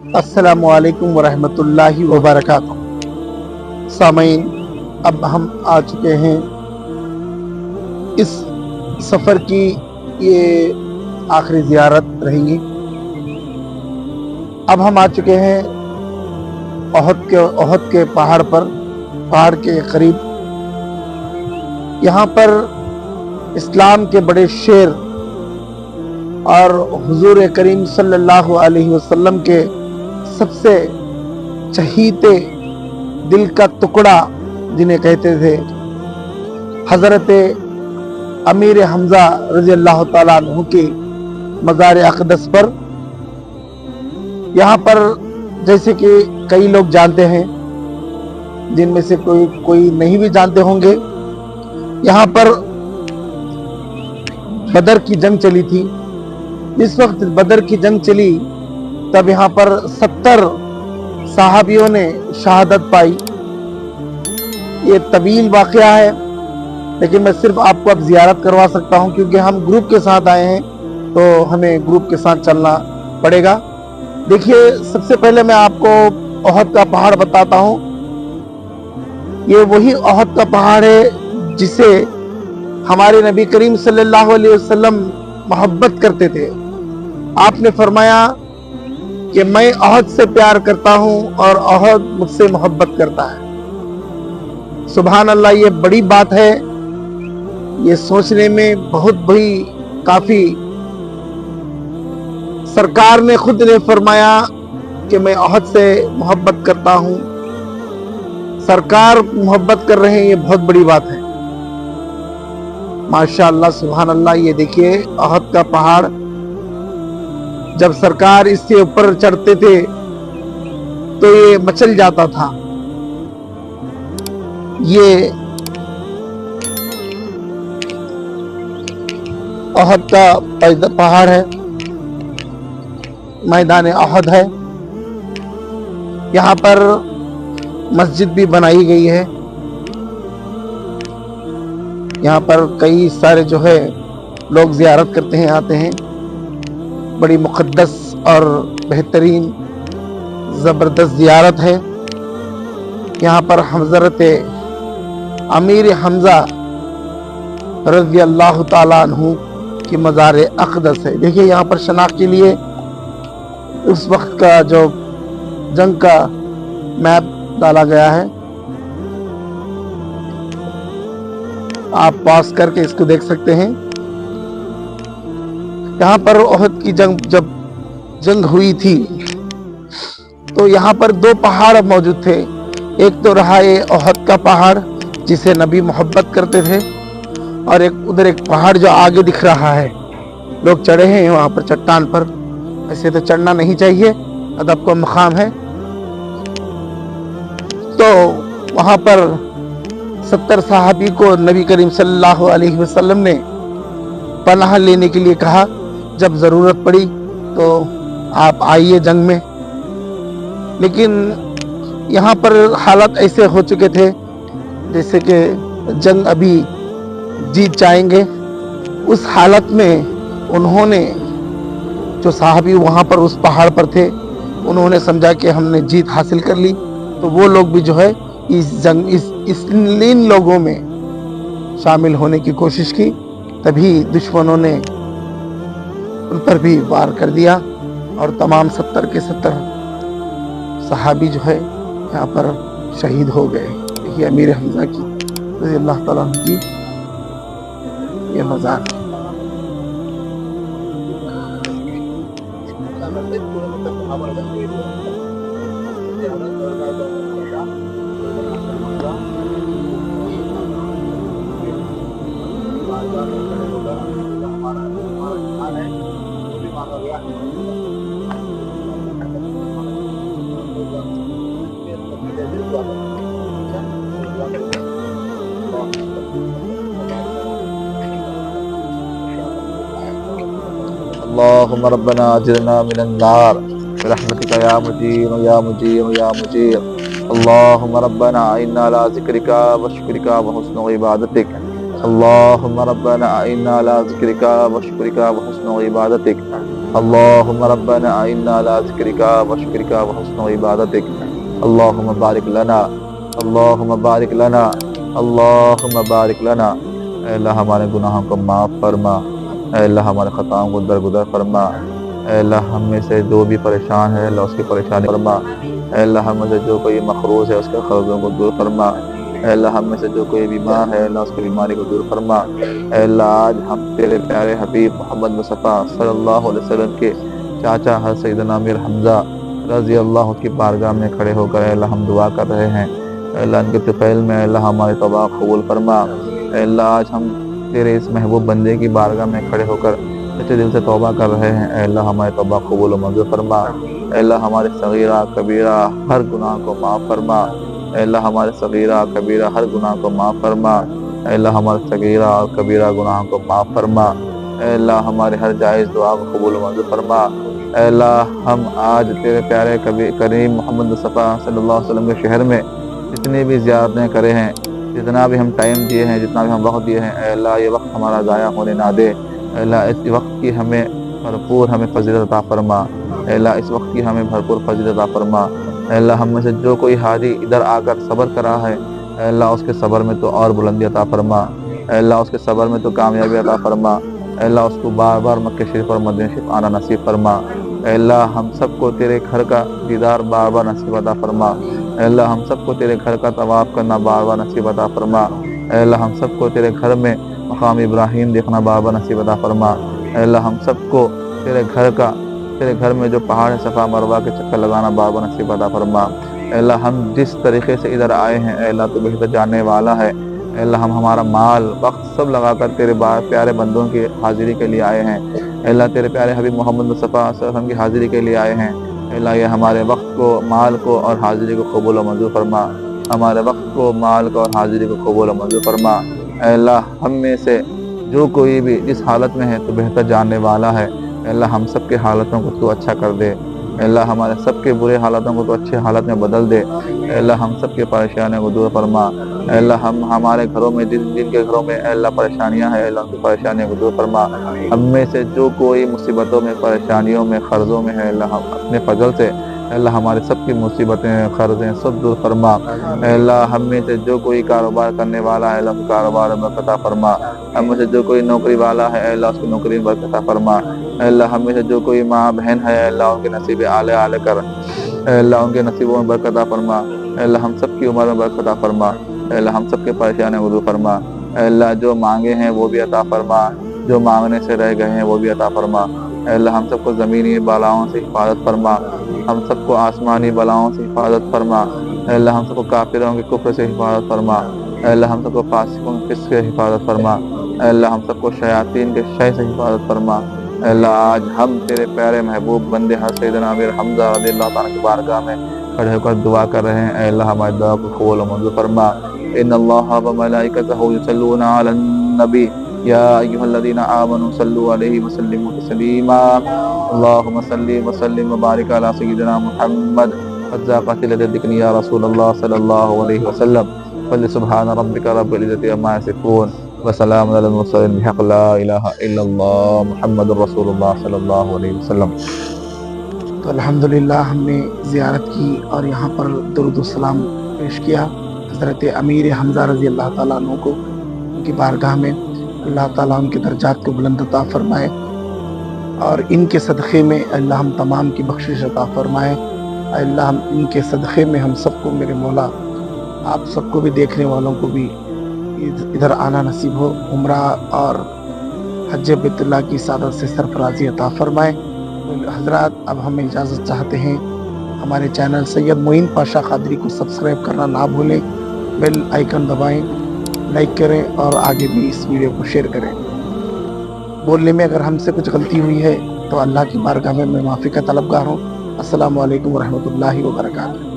السلام علیکم ورحمۃ اللہ وبرکاتہ۔ سامعین، اب ہم آ چکے ہیں اس سفر کی یہ آخری زیارت رہیں گی۔ اب ہم آ چکے ہیں احد کے پہاڑ پر، پہاڑ کے قریب۔ یہاں پر اسلام کے بڑے شیر اور حضور کریم صلی اللہ علیہ وسلم کے سب سے چہیتے دل کا ٹکڑا جنہیں کہتے تھے، حضرت امیر حمزہ رضی اللہ تعالیٰ عنہ کی مزار اقدس پر، یہاں پر جیسے کہ کئی لوگ جانتے ہیں، جن میں سے کوئی نہیں بھی جانتے ہوں گے، یہاں پر بدر کی جنگ چلی تھی۔ جس وقت بدر کی جنگ چلی تب یہاں پر 70 صحابیوں نے شہادت پائی۔ یہ طویل واقعہ ہے، لیکن میں صرف آپ کو اب زیارت کروا سکتا ہوں، کیونکہ ہم گروپ کے ساتھ آئے ہیں تو ہمیں گروپ کے ساتھ چلنا پڑے گا۔ دیکھیے، سب سے پہلے میں آپ کو احد کا پہاڑ بتاتا ہوں۔ یہ وہی احد کا پہاڑ ہے جسے ہمارے نبی کریم صلی اللہ علیہ وسلم محبت کرتے تھے۔ آپ نے فرمایا کہ میں احد سے پیار کرتا ہوں اور احد مجھ سے محبت کرتا ہے۔ سبحان اللہ، یہ بڑی بات ہے، یہ سوچنے میں بہت بڑی کافی۔ سرکار نے خود نے فرمایا کہ میں احد سے محبت کرتا ہوں، سرکار محبت کر رہے ہیں، یہ بہت بڑی بات ہے۔ ماشاءاللہ، سبحان اللہ۔ یہ دیکھیے احد کا پہاڑ، جب سرکار اس سے اوپر چڑھتے تھے تو یہ مچل جاتا تھا۔ یہ احد کا پہاڑ ہے، میدان احد ہے۔ یہاں پر مسجد بھی بنائی گئی ہے۔ یہاں پر کئی سارے جو ہے لوگ زیارت کرتے ہیں، آتے ہیں۔ بڑی مقدس اور بہترین زبردست زیارت ہے۔ یہاں پر حضرت امیر حمزہ رضی اللہ تعالیٰ عنہ کی مزار اقدس ہے۔ دیکھیے، یہاں پر شناخت کے لیے اس وقت کا جو جنگ کا میپ ڈالا گیا ہے، آپ پاس کر کے اس کو دیکھ سکتے ہیں۔ یہاں پر احد کی جب جنگ ہوئی تھی تو یہاں پر 2 پہاڑ موجود تھے۔ ایک تو رہا یہ احد کا پہاڑ جسے نبی محبت کرتے تھے، اور ادھر ایک پہاڑ جو آگے دکھ رہا ہے، لوگ چڑھے ہیں وہاں پر چٹان پر۔ ایسے تو چڑھنا نہیں چاہیے، ادب کا مقام ہے۔ تو وہاں پر 70 صحابی کو نبی کریم صلی اللہ علیہ وسلم نے پناہ لینے کے لیے کہا، جب ضرورت پڑی تو آپ آئیے جنگ میں۔ لیکن یہاں پر حالات ایسے ہو چکے تھے جیسے کہ جنگ ابھی جیت جائیں گے۔ اس حالت میں انہوں نے، جو صحابی وہاں پر اس پہاڑ پر تھے، انہوں نے سمجھا کہ ہم نے جیت حاصل کر لی، تو وہ لوگ بھی جو ہے ان لوگوں میں شامل ہونے کی کوشش کی۔ تبھی دشمنوں نے ان پر بھی وار کر دیا اور تمام 70 کے 70 صحابی جو ہے یہاں پر شہید ہو گئے۔ یہ امیر حمزہ کی رضی اللہ تعالیٰ عنہ کی یہ مزار ہے۔ اللهم ربنا اجرنا من النار برحمتك يا مجير يا مجير يا مجير. اللهم ربنا اعنا على ذكرك وشكرك وحسن عبادتك. اللهم ربنا اعنا على ذكرك وشكرك وحسن وحسن عبادتك اللهم ربنا إنا على ذكرك وشكرك وحسن عبادتك اللهم بارك لنا اللهم بارك لنا اللهم بارک لنا۔ اے اللہ ہمارے گناہوں کو معاف فرما، اے اللہ ہمارے خطاؤں کو درگزر فرما، اے اللہ ہم میں سے جو بھی پریشان ہے اللہ اس کی پریشانی فرما، اے اللہ ہم میں سے جو کوئی مقروض ہے اس کے قرضوں کو دور فرما، اے اللہ ہم میں سے جو کوئی بیمار ہے اللہ اس کی بیماری کو دور فرما۔ اے اللہ آج ہم تیرے پیارے حبیب محمد مصطفیٰ صلی اللہ علیہ وسلم کے چاچا حضرت سیدنا امیر حمزہ رضی اللہ کی بارگاہ میں کھڑے ہو کر اے اللہ ہم دعا کر رہے ہیں، اے اللہ ان کے طفیل میں اے اللہ ہماری توبہ قبول فرما۔ اے اللہ آج ہم تیرے اس محبوب بندے کی بارگاہ میں کھڑے ہو کر سچے دل سے توبہ کر رہے ہیں، اے اللہ ہماری توبہ قبول و منظور فرما۔ اے اللہ ہمارے صغیرہ کبیرہ ہر گناہ کو معاف فرما، اے اللہ ہمارے صغیرہ کبیرہ ہر گناہ کو معاف فرما، اے اللہ ہمارے صغیرہ اور کبیرہ گناہوں کو معاف فرما، اے اللہ ہمارے ہر جائز دعا کو قبول و منظور فرما۔ اے اللہ ہم آج تیرے پیارے کریم محمد مصطفیٰ صلی اللہ علیہ وسلم کے شہر میں جتنی بھی زیارتیں کرے ہیں، جتنا بھی ہم ٹائم دیے ہیں، جتنا بھی ہم وقت دیے ہیں، اے اللہ یہ وقت ہمارا ضائع ہونے نہ دے، اے اللہ اس وقت کی ہمیں بھرپور ہمیں فضیلت عطا فرما، اے اللہ اس وقت کی ہمیں بھرپور فضیلت عطا فرما۔ اے اللہ ہم میں سے جو کوئی حاجی ادھر آ کر صبر کرا ہے، اے اللہ اس کے صبر میں تو اور بلندی عطا فرما، اے اللہ اس کے صبر میں تو کامیابی عطا فرما، اے اللہ اس کو بار بار مکہ شریف اور مدینہ شریف آنا نصیب فرما۔ اے اللہ ہم سب کو تیرے گھر کا دیدار بار بار نصیب عطا فرما، اے اللہ ہم سب کو تیرے گھر کا طواف کرنا بار بار نصیب عطا فرما، اے اللہ ہم سب کو تیرے گھر میں مقام ابراہیم دیکھنا بار بار نصیب عطا فرما، اے اللہ ہم سب کو تیرے گھر میں جو پہاڑ صفا مروہ کے چکر لگانا بار بار نصیب عطا فرما۔ اے اللہ ہم جس طریقے سے ادھر آئے ہیں اے اللہ تو بہتر جاننے والا ہے، اے اللہ ہم ہمارا مال وقت سب لگا کر تیرے پیارے بندوں کی حاضری کے لیے آئے ہیں، اے اللہ تیرے پیارے حبیب محمد مصطفیٰ صلی اللہ علیہ وسلم کی حاضری کے لیے آئے ہیں، اے اللہ یہ ہمارے وقت کو، مال کو اور حاضری کو قبول و منظور فرما، ہمارے وقت کو، مال کو اور حاضری کو قبول و منظور فرما۔ اے اللہ ہم میں سے جو کوئی بھی جس حالت میں ہے تو بہتر جاننے والا ہے، اے اللہ ہم سب کے حالتوں کو تو اچھا کر دے، اے اللہ ہمارے سب کے برے حالتوں کو تو اچھے حالت میں بدل دے، اے اللہ ہم سب کے پریشانیوں کو دور فرما، اے اللہ ہمارے گھروں میں جن کے گھروں میں اے اللہ پریشانیاں ہیں، اے اللہ ان کی پریشانیوں کو دور فرما۔ ہم میں سے جو کوئی مصیبتوں میں، پریشانیوں میں، قرضوں میں ہے، اے اللہ ہم اپنے فضل سے اے اللہ ہمارے سب کی مصیبتیں، قرضیں سب دور فرما۔ اے اللہ ہم میں سے جو کوئی کاروبار کرنے والا ہے، اللہ کاروبار میں برکت عطا فرما، ہم میں سے جو کوئی نوکری والا ہے، اے اللہ اس کی نوکری میں برکت عطا فرما، اے اللہ ہم میں سے جو کوئی ماں بہن ہے، اے اللہ ان کے نصیب اعلی کر، اے اللہ ان کے نصیبوں میں برکت عطا فرما، اے اللہ ہم سب کی عمر میں برکت عطا فرما، اے اللہ ہم سب کے پریشانیوں کو دور فرما، اے اللہ جو مانگے ہیں وہ بھی عطا فرما، جو مانگنے سے رہ گئے ہیں وہ بھی عطا فرما، اے اللہ ہم سب کو زمینی بلاؤں سے حفاظت فرما، ہم سب کو آسمانی بلاؤں سے حفاظت فرما، اے اللہ ہم سب کو کافروں کے کفر سے حفاظت فرما، اے اللہ ہم سب کو فاسقوں کے فسق سے حفاظت فرما، اے اللہ ہم سب کو شیاطین کے شر سے حفاظت فرما۔ اے اللہ آج ہم تیرے پیارے محبوب بندے حضرت سیدنا امیر حمزہ رضی اللہ تعالیٰ کی بارگاہ میں کھڑے ہو کر دعا کر رہے ہیں، اے اللہ ہماری دعا کو قبول و منظور فرما۔ ان اللہ وملائکتہ یصلون علی النبی یا ایھا الذین آمنوا صلوا علیہ وسلموا تسلیما اللہم صلی وسلم وبارک علی سیدنا محمد قد ذاقت لذتک یا رسول اللہ صلی اللہ علیہ وسلم فلسبحان ربک رب العزة عما یصفون وسلام علی المرسلین بحق لا الہ الا اللہ محمد رسول اللہ صلی اللہ علیہ وسلم۔ تو الحمدللہ ہم نے زیارت کی اور یہاں پر درود و سلام پیش کیا حضرت امیر حمزہ رضی اللہ تعالیٰ عنہ کو، ان کی بارگاہ میں اللہ تعالیٰ ان کے درجات کو بلند عطا فرمائے اور ان کے صدقے میں اللہ ہم تمام کی بخشش عطا فرمائے۔ اللہ ہم ان کے صدقے میں ہم سب کو، میرے مولا آپ سب کو بھی، دیکھنے والوں کو بھی ادھر آنا نصیب ہو، عمرہ اور حج بیت اللہ کی سعادت سے سرفرازی عطا فرمائے۔ حضرات اب ہم اجازت چاہتے ہیں، ہمارے چینل سید معین پاشا قادری کو سبسکرائب کرنا نہ بھولیں، بیل آئیکن دبائیں، لائک کریں اور آگے بھی اس ویڈیو کو شیئر کریں۔ بولنے میں اگر ہم سے کچھ غلطی ہوئی ہے تو اللہ کی بارگاہ میں معافی کا طلبگار ہوں۔ السلام علیکم ورحمۃ اللہ وبرکاتہ۔